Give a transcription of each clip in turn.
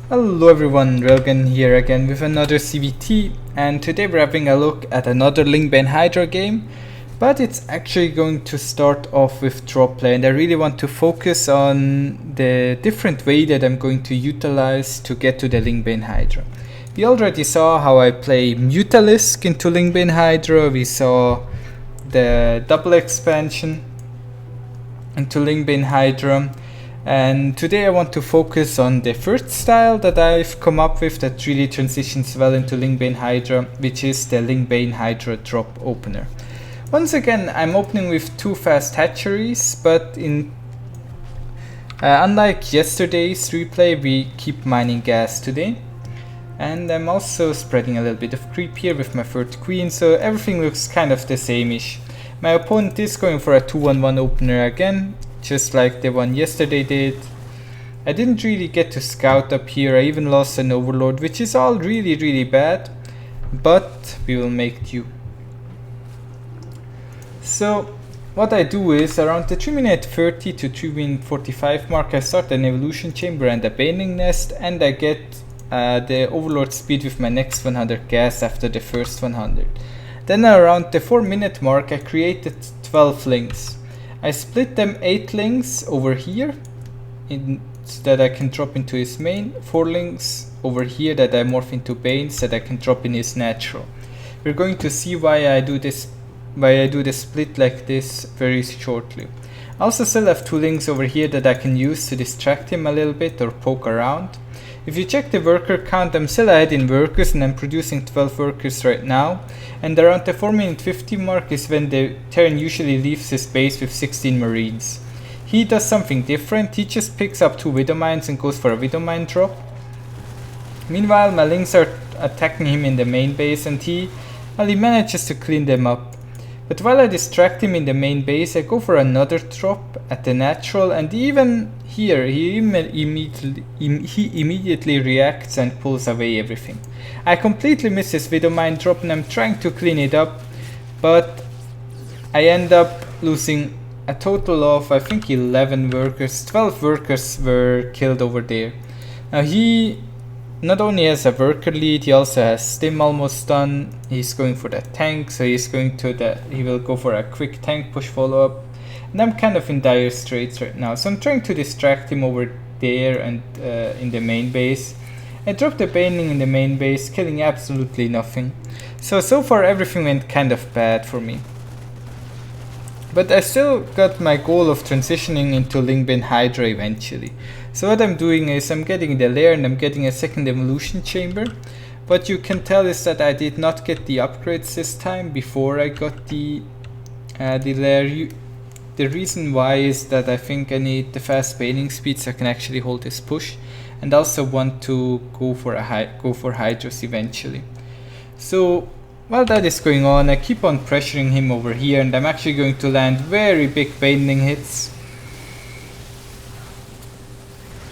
Hello everyone, Railgan here again with another ZvT, and today we're having a look at another Linkbane Hydra game, but it's actually going to start off with drop play, and I really want to focus on the different way that I'm going to utilize to get to the Linkbane Hydra. We already saw how I play Mutalisk into Linkbane Hydra, we saw the double expansion into Linkbane Hydra. And today I want to focus on the first style that I've come up with that really transitions well into Linkbane Hydra, which is the Linkbane Hydra drop opener. Once again, I'm opening with 2 fast hatcheries, but unlike yesterday's replay, we keep mining gas today. And I'm also spreading a little bit of creep here with my 3rd queen, so everything looks kind of the same-ish. My opponent is going for a 2-1-1 opener again, just like the one yesterday did. I didn't really get to scout up here, I even lost an overlord, which is all really bad, but we will make do. So what I do is around the 3-minute 30 to 3-minute 45 mark I start an evolution chamber and a baning nest, and I get the overlord speed with my next 100 gas after the first 100. Then around the 4-minute mark I created 12 links. I split them 8 links over here so that I can drop into his main, 4 links over here that I morph into Bane so that I can drop in his natural. We're going to see why I do the split like this very shortly. I also still have 2 links over here that I can use to distract him a little bit or poke around. If you check the worker count, I'm still ahead in workers and I'm producing 12 workers right now. And around the 4-minute 50 mark is when the Terran usually leaves his base with 16 marines. He does something different, he just picks up 2 widow mines and goes for a widow mine drop. Meanwhile, my links are attacking him in the main base and he manages to clean them up. But while I distract him in the main base, I go for another drop at the natural, and even here he immediately reacts and pulls away everything. I completely miss his widow mine drop and I'm trying to clean it up, but I end up losing a total of I think 11 workers, 12 workers were killed over there. Now he not only has a worker lead, he also has stim almost done. He's going for that tank, so he will go for a quick tank push follow up. And I'm kind of in dire straits right now, so I'm trying to distract him over there and in the main base. I dropped the baning in the main base, killing absolutely nothing. So far everything went kind of bad for me. But I still got my goal of transitioning into Linkbane Hydra eventually. So what I'm doing is I'm getting the lair and I'm getting a 2nd evolution chamber. What you can tell is that I did not get the upgrades this time before I got the lair. The reason why is that I think I need the fast baning speed so I can actually hold this push, and also want to go for Hydras eventually. So while that is going on, I keep on pressuring him over here, and I'm actually going to land very big baning hits,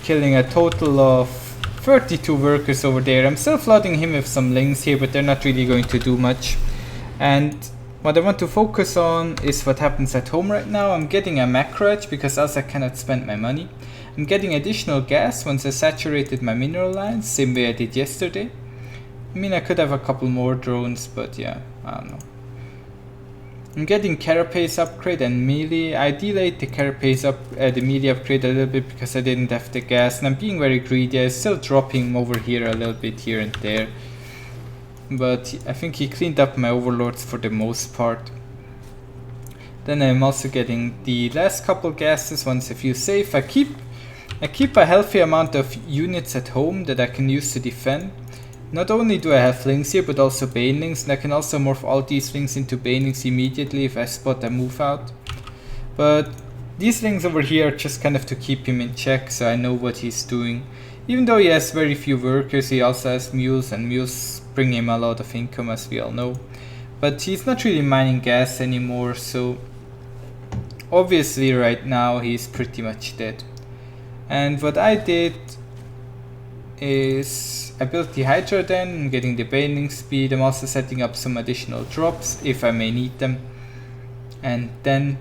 killing a total of 32 workers over there. I'm still flooding him with some links here, but they're not really going to do much. And what I want to focus on is what happens at home right now. I'm getting a macro edge because else I cannot spend my money. I'm getting additional gas once I saturated my mineral lines, same way I did yesterday. I mean, I could have a couple more drones, but yeah, I don't know. I'm getting Carapace upgrade and melee. I delayed the melee upgrade a little bit because I didn't have the gas, and I'm being very greedy. I'm still dropping over here a little bit here and there. But I think he cleaned up my overlords for the most part. Then I'm also getting the last couple gases once I feel safe. I keep a healthy amount of units at home that I can use to defend. Not only do I have links here, but also banelings, and I can also morph all these links into banelings immediately if I spot a move out. But these links over here are just kind of to keep him in check, so I know what he's doing. Even though he has very few workers, he also has mules, and mules bring him a lot of income, as we all know. But he's not really mining gas anymore, so obviously right now he's pretty much dead. And what I did is I built the Hydra then, I'm getting the baning speed. I'm also setting up some additional drops if I may need them. And then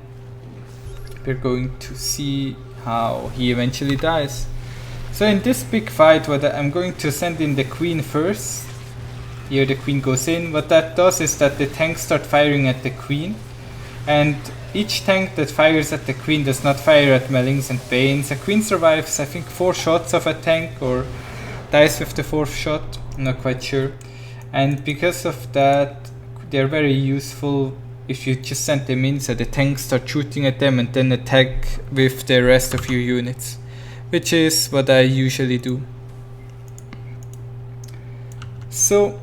we're going to see how he eventually dies. So in this big fight, I'm going to send in the queen first. Here the queen goes in. What that does is that the tanks start firing at the queen, and each tank that fires at the queen does not fire at Melings and Banes. A queen survives, I think, 4 shots of a tank, or dies with the 4th shot, I'm not quite sure. And because of that, they're very useful if you just send them in, so the tanks start shooting at them and then attack with the rest of your units, which is what I usually do. So,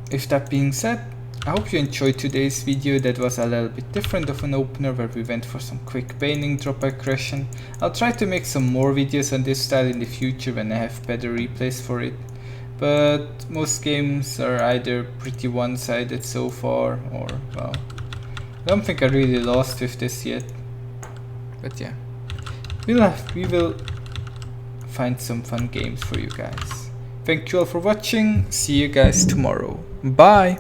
with that being said, I hope you enjoyed today's video. That was a little bit different of an opener, where we went for some quick baning drop aggression. I'll try to make some more videos on this style in the future when I have better replays for it. But most games are either pretty one-sided so far, or well, I don't think I really lost with this yet. But yeah, we will find some fun games for you guys. Thank you all for watching. See you guys tomorrow. Bye!